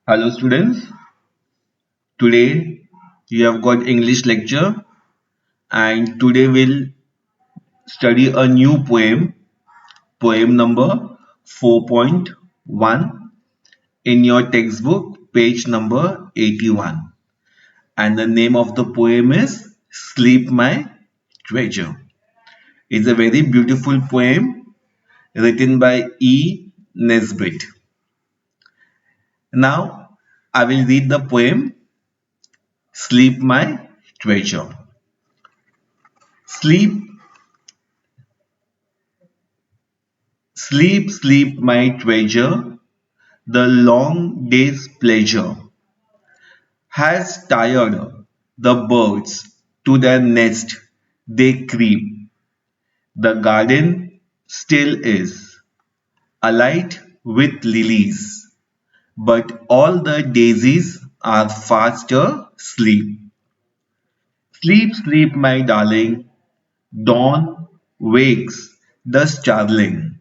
Hello students, today you have got English lecture and today we'll study a new poem number 4.1 in your textbook, page number 81. And the name of the poem is Sleep My Treasure. It's a very beautiful poem written by E. Nesbit. Now I will read the poem Sleep My Treasure. Sleep Sleep, sleep, my treasure, the long day's pleasure has tired the birds to their nest they creep. The garden still is alight with lilies, but all the daisies are fast asleep. Sleep, sleep, my darling, dawn wakes the starling.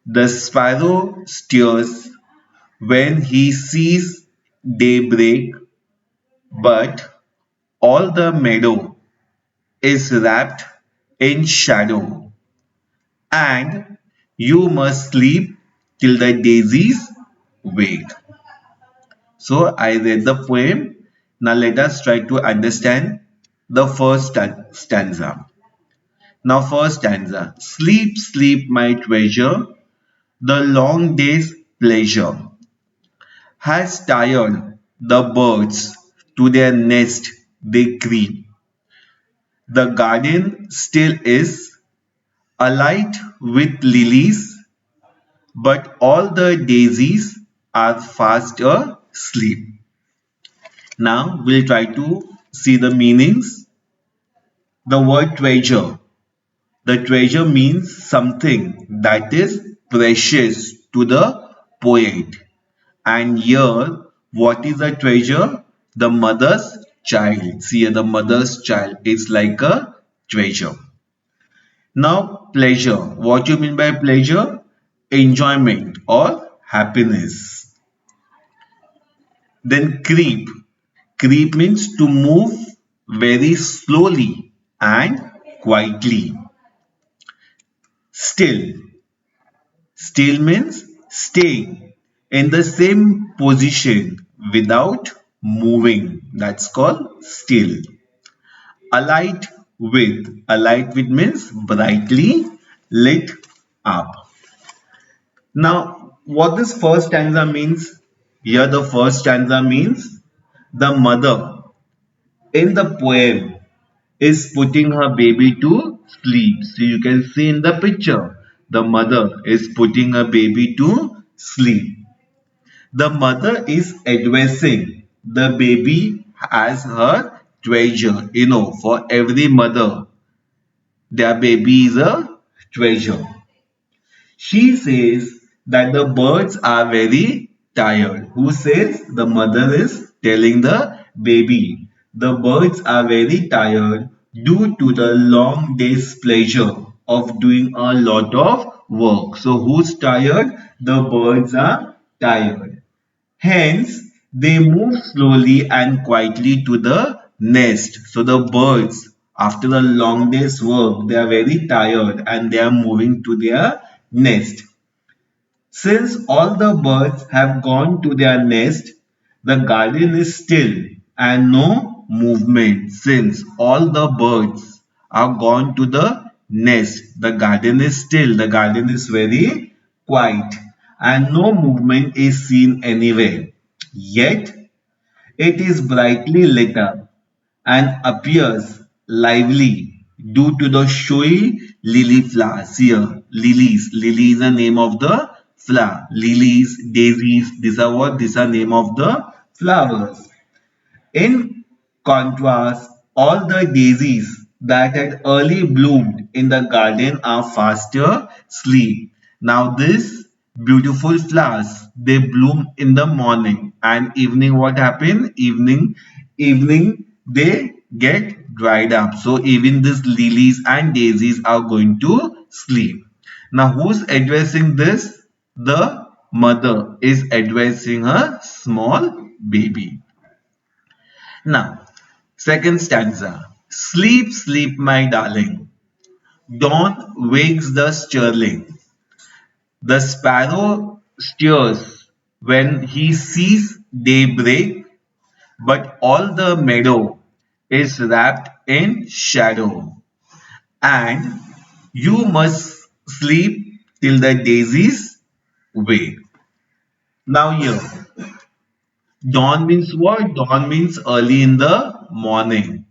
The sparrow stirs when he sees daybreak, but all the meadow is wrapped in shadow, and you must sleep till the daisies wake. So I read the poem. Now let us try to understand the first stanza. Now first stanza. Sleep, sleep, my treasure, the long day's pleasure has tired the birds to their nest they creep. The garden still is alight with lilies, but all the daisies are fast asleep. Now we'll try to see the meanings. The word treasure. The treasure means something that is precious to the poet. And here, what is a treasure? The mother's child. See here, the mother's child is like a treasure. Now, pleasure. What you mean by pleasure? Enjoyment or happiness. Then creep. Creep means to move very slowly and quietly. Still. Still means staying in the same position without moving. That's called still. Alight with. Alight with means brightly lit up. Now, what this first stanza means? Here, the first stanza means the mother in the poem is putting her baby to sleep. So, you can see in the picture, the mother is putting her baby to sleep. The mother is addressing the baby as her treasure. For every mother, their baby is a treasure. She says that the birds are very tired. Who says? The mother is telling the baby. The birds are very tired due to the long day's pleasure of doing a lot of work. So who's tired? The birds are tired. Hence, they move slowly and quietly to the nest. So the birds, after a long day's work, they are very tired and they are moving to their nest. Since all the birds have gone to their nest, the garden is still and no movement. Since all the birds are gone to the nest, the garden is still, the garden is very quiet and no movement is seen anywhere. Yet it is brightly lit up and appears lively due to the showy lily flowers. Here, lilies. Lily is the name of the flower. Lilies, daisies, these are what? These are name of the flowers. In contrast, all the daisies that had early bloomed in the garden are faster asleep. Now this beautiful flowers, they bloom in the morning and evening what happen? Evening they get dried up. So even these lilies and daisies are going to sleep. Now who's addressing this? The mother is advising her small baby. Now, second stanza. Sleep, sleep, my darling. Dawn wakes the sterling. The sparrow stirs when he sees daybreak, but all the meadow is wrapped in shadow. And you must sleep till the daisies wake. Now here, dawn means what? Dawn means early in the morning.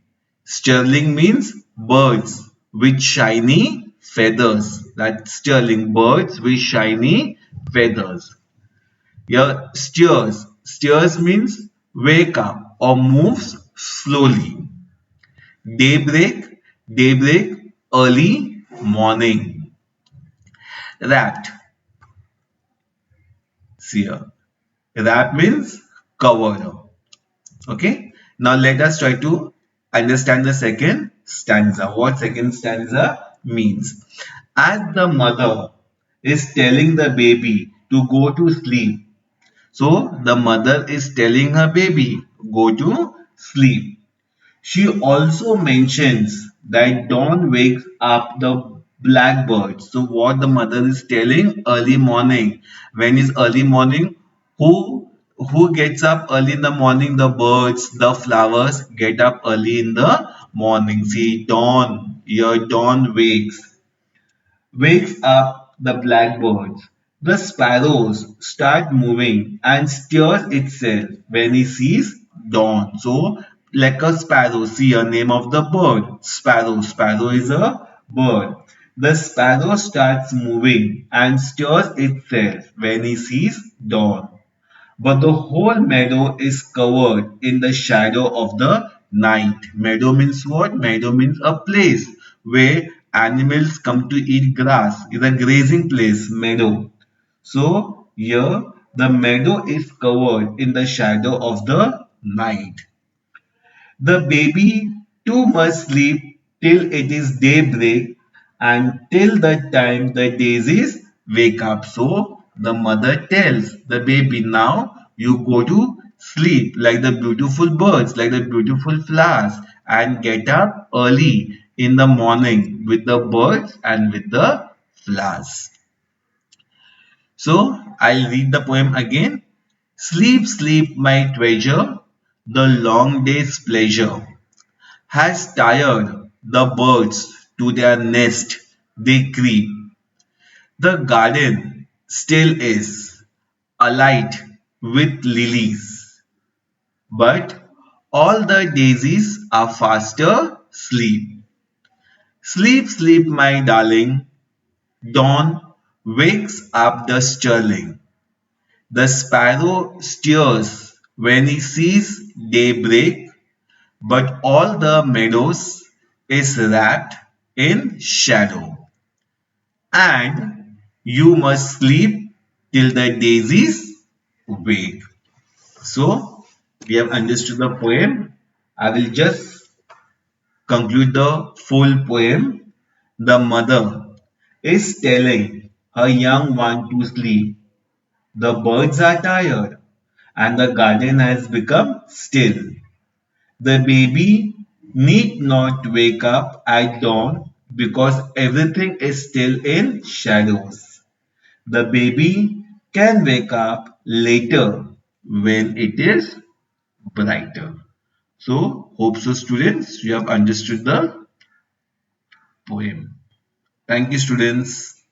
Sterling means birds with shiny feathers. That's sterling, birds with shiny feathers. Here, steers. Steers means wake up or moves slowly. Daybreak, daybreak, early morning. Wrapped. See here. Wrap means covered. Okay. Now let us try to understand the second stanza. What second stanza means? As the mother is telling the baby to go to sleep, so the mother is telling her baby, go to sleep. She also mentions that dawn wakes up the blackbird. So what the mother is telling, early morning. When is early morning? Who gets up early in the morning? The birds, the flowers get up early in the morning. See, dawn. Your dawn wakes up the blackbirds. The sparrows start moving and stirs itself when he sees dawn. So, like a sparrow, see a name of the bird. Sparrow. Sparrow is a bird. The sparrow starts moving and stirs itself when he sees dawn. But the whole meadow is covered in the shadow of the night. Meadow means what? Meadow means a place where animals come to eat grass. It's a grazing place, meadow. So here the meadow is covered in the shadow of the night. The baby too must sleep till it is daybreak and till the time the daisies wake up. So the mother tells the baby, now you go to sleep like the beautiful birds, like the beautiful flowers, and get up early in the morning with the birds and with the flowers. So I'll read the poem again. Sleep, sleep, my treasure, the long day's pleasure has tired the birds to their nest they creep. The garden still is alight with lilies, but all the daisies are faster asleep. Sleep, sleep, my darling, dawn wakes up the sterling. The sparrow stirs when he sees daybreak, but all the meadows is wrapped in shadow. And you must sleep till the daisies wake. So, we have understood the poem. I will just conclude the full poem. The mother is telling her young one to sleep. The birds are tired and the garden has become still. The baby need not wake up at dawn because everything is still in shadows. The baby can wake up later when it is brighter. So, hope so, students, you have understood the poem. Thank you, students.